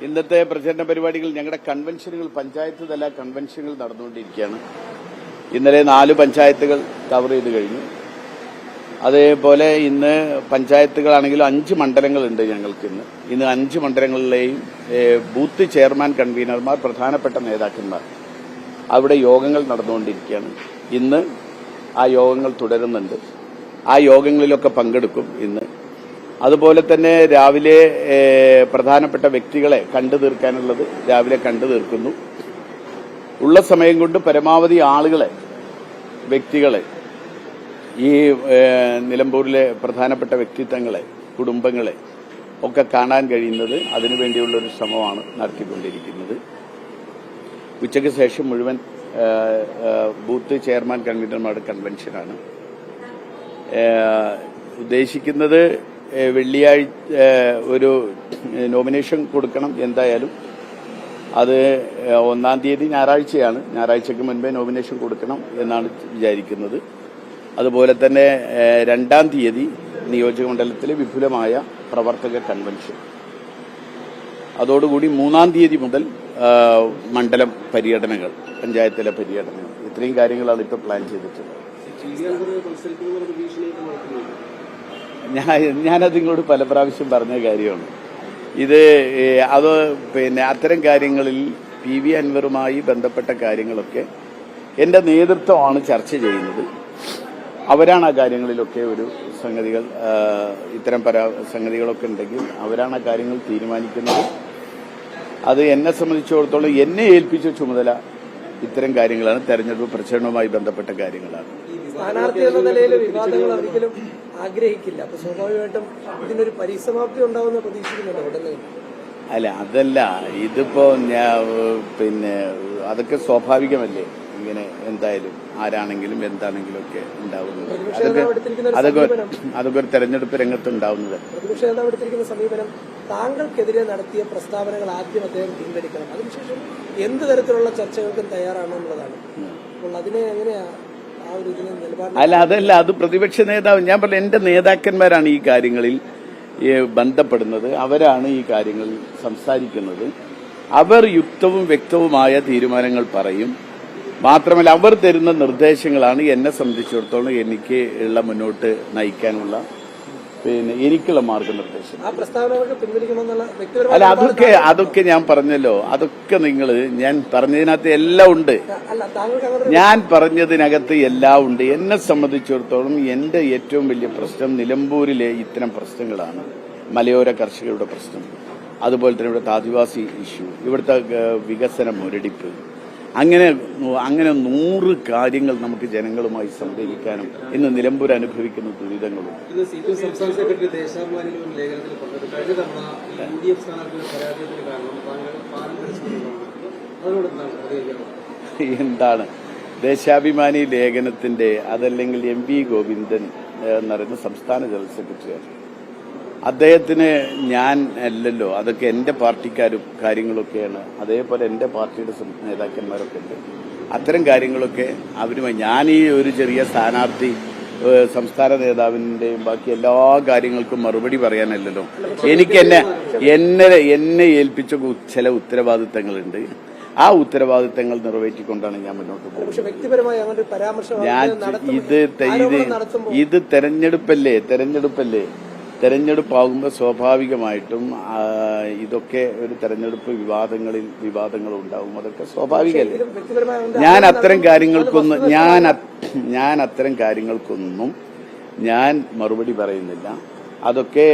ഇന്നത്തെ പ്രചരണ പരിപാടികൾ ഞങ്ങളുടെ കൺവെൻഷനുകൾ പഞ്ചായത്ത് തല കൺവെൻഷനുകൾ നടന്നുകൊണ്ടിരിക്കുകയാണ്. ഇന്നലെ 4 പഞ്ചായത്തുകൾ കവർ ചെയ്ത് കഴിഞ്ഞു. അതേപോലെ ഇന്ന് പഞ്ചായത്തുകളാണെങ്കിലും 5 മണ്ഡലങ്ങളുണ്ട് ഞങ്ങൾക്ക്. ഇന്ന് 5 മണ്ഡലങ്ങളിലെയും ബൂത്ത് ചെയർമാൻ കൺവീനർമാർ, പ്രധാനപ്പെട്ട നേതാക്കന്മാർ അവിടെ യോഗങ്ങൾ നടന്നുകൊണ്ടിരിക്കുകയാണ്. ഇന്ന് ആ യോഗങ്ങൾ തുടരുന്നുണ്ട്. ആ യോഗങ്ങളിലൊക്കെ പങ്കെടുക്കും ഇന്ന്. അതുപോലെ തന്നെ രാവിലെ പ്രധാനപ്പെട്ട വ്യക്തികളെ കണ്ടു തീർക്കാനുള്ളത് രാവിലെ കണ്ടു തീർക്കുന്നു. ഉള്ള സമയം കൊണ്ട് പരമാവധി ആളുകളെ, വ്യക്തികളെ, ഈ നിലമ്പൂരിലെ പ്രധാനപ്പെട്ട വ്യക്തിത്വങ്ങളെ, കുടുംബങ്ങളെ ഒക്കെ കാണാൻ കഴിയുന്നത് അതിനുവേണ്ടിയുള്ളൊരു ശ്രമമാണ് നടത്തിക്കൊണ്ടിരിക്കുന്നത്. ഉച്ചയ്ക്ക് ശേഷം മുഴുവൻ ബൂത്ത് ചെയർമാൻ കൺവീനർമാരുടെ കൺവെൻഷനാണ് ഉദ്ദേശിക്കുന്നത്. വെള്ളിയാഴ്ച ഒരു നോമിനേഷൻ കൊടുക്കണം. എന്തായാലും അത് 1-ാം തീയതി ഞായറാഴ്ചയാണ്. ഞായറാഴ്ചയ്ക്ക് മുൻപേ നോമിനേഷൻ കൊടുക്കണം എന്നാണ് വിചാരിക്കുന്നത്. അതുപോലെ തന്നെ 2-ാം തീയതി നിയോജകമണ്ഡലത്തിലെ വിപുലമായ പ്രവർത്തക കൺവെൻഷൻ. അതോടുകൂടി 3-ാം തീയതി മുതൽ മണ്ഡലം പര്യടനങ്ങൾ, പഞ്ചായത്തിലെ പര്യടനങ്ങൾ, ഇത്രയും കാര്യങ്ങളാണ് ഇപ്പോൾ പ്ലാൻ ചെയ്തിട്ടുള്ളത്. ഞാനത് നിങ്ങളോട് പല പ്രാവശ്യം പറഞ്ഞ കാര്യമാണ്. അത് അത്തരം കാര്യങ്ങളിൽ PV അൻവറുമായി ബന്ധപ്പെട്ട കാര്യങ്ങളൊക്കെ എന്റെ നേതൃത്വമാണ് ചർച്ച ചെയ്യുന്നത്. അവരാണ് ആ കാര്യങ്ങളിലൊക്കെ ഒരു സംഗതികൾ, ഇത്തരം സംഗതികളൊക്കെ ഉണ്ടെങ്കിൽ അവരാണ് ആ കാര്യങ്ങൾ തീരുമാനിക്കുന്നത്. അത് എന്നെ സംബന്ധിച്ചിടത്തോളം എന്നെ ഏൽപ്പിച്ച ചുമതല ഇത്തരം കാര്യങ്ങളാണ്. തെരഞ്ഞെടുപ്പ് പ്രചരണവുമായി ബന്ധപ്പെട്ട കാര്യങ്ങളാണ്. സ്ഥാനാർത്ഥി എന്ന നിലയിൽ വിവാദങ്ങൾ ഒരിക്കലും ആഗ്രഹിക്കില്ല. അപ്പൊ സ്വാഭാവികമായിട്ടും ഇതിനൊരു പരിസമാപ്തി ഉണ്ടാവുന്ന പ്രതീക്ഷിക്കുന്നുണ്ട് ഉടനെ. അല്ല, അതല്ല, ഇതിപ്പോ അതൊക്കെ സ്വാഭാവികമല്ലേ. ഇങ്ങനെ എന്തായാലും ആരാണെങ്കിലും എന്താണെങ്കിലും ഒക്കെ ഉണ്ടാവുന്നത്. അതൊക്കെ ഒരു തെരഞ്ഞെടുപ്പ് രംഗത്ത് ഉണ്ടാവുന്നത്. പ്രതിപക്ഷ നേതാവ് എടുത്തിരിക്കുന്ന സമീപനം താങ്കൾക്കെതിരെ നടത്തിയ പ്രസ്താവനകൾ ആദ്യം അദ്ദേഹം പിൻവലിക്കണം, അതിനുശേഷം എന്ത് തരത്തിലുള്ള ചർച്ചകൾക്കും തയ്യാറാണെന്നുള്ളതാണ്. അപ്പോൾ അതിനെ എങ്ങനെയാ അല്ല, അതല്ല, അത് പ്രതിപക്ഷ നേതാവ്, ഞാൻ പറഞ്ഞ എന്റെ നേതാക്കന്മാരാണ് ഈ കാര്യങ്ങളിൽ ബന്ധപ്പെടുന്നത്. അവരാണ് ഈ കാര്യങ്ങളിൽ സംസാരിക്കുന്നത്. അവർ യുക്തവും വ്യക്തവുമായ തീരുമാനങ്ങൾ പറയും. മാത്രമല്ല, അവർ തരുന്ന നിർദ്ദേശങ്ങളാണ് എന്നെ സംബന്ധിച്ചിടത്തോളം എനിക്ക് ഉള്ള മുന്നോട്ട് നയിക്കാനുള്ള എനിക്കുള്ള മാർഗനിർദ്ദേശം. അല്ല, അതൊക്കെ ഞാൻ പറഞ്ഞല്ലോ. അതൊക്കെ ഞാൻ പറഞ്ഞതിനകത്ത് എല്ലാം ഉണ്ട്. ഞാൻ പറഞ്ഞതിനകത്ത് എല്ലാം ഉണ്ട്. എന്നെ സംബന്ധിച്ചിടത്തോളം എന്റെ ഏറ്റവും വലിയ പ്രശ്നം നിലമ്പൂരിലെ ഇത്തരം പ്രശ്നങ്ങളാണ്. മലയോര കർഷകരുടെ പ്രശ്നം, അതുപോലെ തന്നെ ഇവിടുത്തെ ആദിവാസി ഇഷ്യൂ, ഇവിടുത്തെ വികസന മുരടിപ്പ്, അങ്ങനെ 100 കാര്യങ്ങൾ നമുക്ക് ജനങ്ങളുമായി സംവദിക്കാനും ഇന്ന് നിലമ്പൂർ അനുഭവിക്കുന്ന ദുരിതങ്ങളും. എന്താണ് ദേശാഭിമാനി ലേഖനത്തിന്റെ, അതല്ലെങ്കിൽ MV ഗോവിന്ദൻ എന്നറിയുന്ന സംസ്ഥാന ജനറൽ സെക്രട്ടറിയാണ്. അദ്ദേഹത്തിന് ഞാൻ അല്ലല്ലോ, അതൊക്കെ എന്റെ പാർട്ടിക്കാരും കാര്യങ്ങളൊക്കെയാണ്. അതേപോലെ എന്റെ പാർട്ടിയുടെ നേതാക്കന്മാരൊക്കെ ഉണ്ട്. അത്തരം കാര്യങ്ങളൊക്കെ അവരുമായി, ഞാൻ ഈ ഒരു ചെറിയ സ്ഥാനാർത്ഥി സംസ്ഥാന നേതാവിന്റെയും ബാക്കി എല്ലാ കാര്യങ്ങൾക്കും മറുപടി പറയാനല്ലല്ലോ. എനിക്ക് എന്നെ ഏൽപ്പിച്ച ചില ഉത്തരവാദിത്തങ്ങളുണ്ട്. ആ ഉത്തരവാദിത്തങ്ങൾ നിറവേറ്റിക്കൊണ്ടാണ് ഞാൻ മുന്നോട്ട് പോകുന്നത്. ഇത് തെരഞ്ഞെടുപ്പല്ലേ. തെരഞ്ഞെടുപ്പാകുമ്പോൾ സ്വാഭാവികമായിട്ടും ഇതൊക്കെ ഒരു തെരഞ്ഞെടുപ്പ് വിവാദങ്ങൾ ഉണ്ടാവും. അതൊക്കെ സ്വാഭാവികമല്ലേ. ഞാൻ അത്തരം കാര്യങ്ങൾക്കൊന്നും ഞാൻ മറുപടി പറയുന്നില്ല. അതൊക്കെ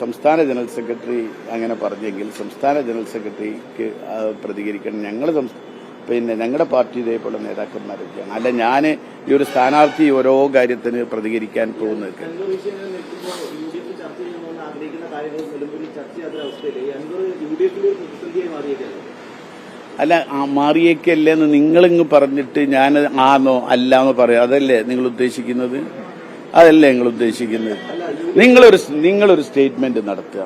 സംസ്ഥാന ജനറൽ സെക്രട്ടറി അങ്ങനെ പറഞ്ഞെങ്കിൽ സംസ്ഥാന ജനറൽ സെക്രട്ടറിക്ക് പ്രതികരിക്കണം. ഞങ്ങളുടെ പാർട്ടി ഇതേപോലെ നേതാക്കന്മാരൊക്കെയാണ്. അല്ല, ഞാൻ ഈ ഒരു സ്ഥാനാർത്ഥി ഓരോ കാര്യത്തിന് പ്രതികരിക്കാൻ പോകുന്നത്. അല്ല, മാറിയേക്കല്ലേന്ന് നിങ്ങളിങ്ങ് പറഞ്ഞിട്ട് ഞാൻ ആന്നോ അല്ലാന്നോ പറയാം. അതല്ലേ നിങ്ങൾ ഉദ്ദേശിക്കുന്നത്? നിങ്ങളൊരു സ്റ്റേറ്റ്മെന്റ് നടത്തുക,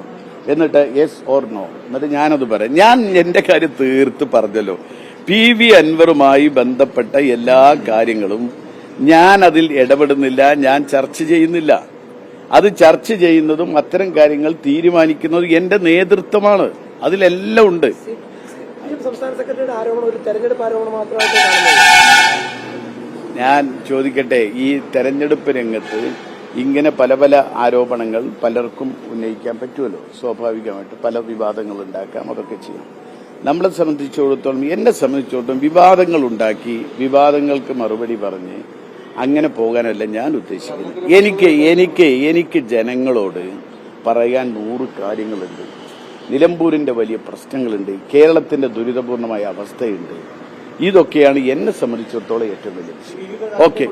എന്നിട്ട് യെസ് ഓർ നോ, എന്നിട്ട് ഞാനത് പറയാം. ഞാൻ എന്റെ കാര്യം തീർത്ത് പറഞ്ഞല്ലോ. PV അൻവറുമായി ബന്ധപ്പെട്ട എല്ലാ കാര്യങ്ങളും ഞാൻ അതിൽ ഇടപെടുന്നില്ല, ഞാൻ ചർച്ച ചെയ്യുന്നില്ല. അത് ചർച്ച ചെയ്യുന്നതും അത്തരം കാര്യങ്ങൾ തീരുമാനിക്കുന്നതും എന്റെ നേതൃത്വമാണ്. അതിലെല്ലാം ഉണ്ട്. സംസ്ഥാന സെക്രട്ടറിയുടെ ആരോപണം ഒരു തെരഞ്ഞെടുപ്പ് ആരോപണം മാത്രമായിട്ട് കാണുന്നത്. ഞാൻ ചോദിക്കട്ടെ, ഈ തെരഞ്ഞെടുപ്പ് രംഗത്ത് ഇങ്ങനെ പല പല ആരോപണങ്ങൾ പലർക്കും ഉന്നയിക്കാൻ പറ്റുമല്ലോ. സ്വാഭാവികമായിട്ട് പല വിവാദങ്ങൾ ഉണ്ടാക്കാം, അതൊക്കെ ചെയ്യാം. നമ്മളെ സംബന്ധിച്ചിടത്തോളം, എന്നെ സംബന്ധിച്ചിടത്തോളം വിവാദങ്ങൾ ഉണ്ടാക്കി വിവാദങ്ങൾക്ക് മറുപടി പറഞ്ഞ് അങ്ങനെ പോകാനല്ല ഞാൻ ഉദ്ദേശിക്കുന്നത്. എനിക്ക് ജനങ്ങളോട് പറയാൻ 100 കാര്യങ്ങളുണ്ട്. നിലമ്പൂരിന്റെ വലിയ പ്രശ്നങ്ങളുണ്ട്, കേരളത്തിന്റെ ദുരിതപൂർണമായ അവസ്ഥയുണ്ട്. ഇതൊക്കെയാണ് എന്നെ സംബന്ധിച്ചിടത്തോളം ഏറ്റവും വലിയ വിഷയം. ഓക്കെ.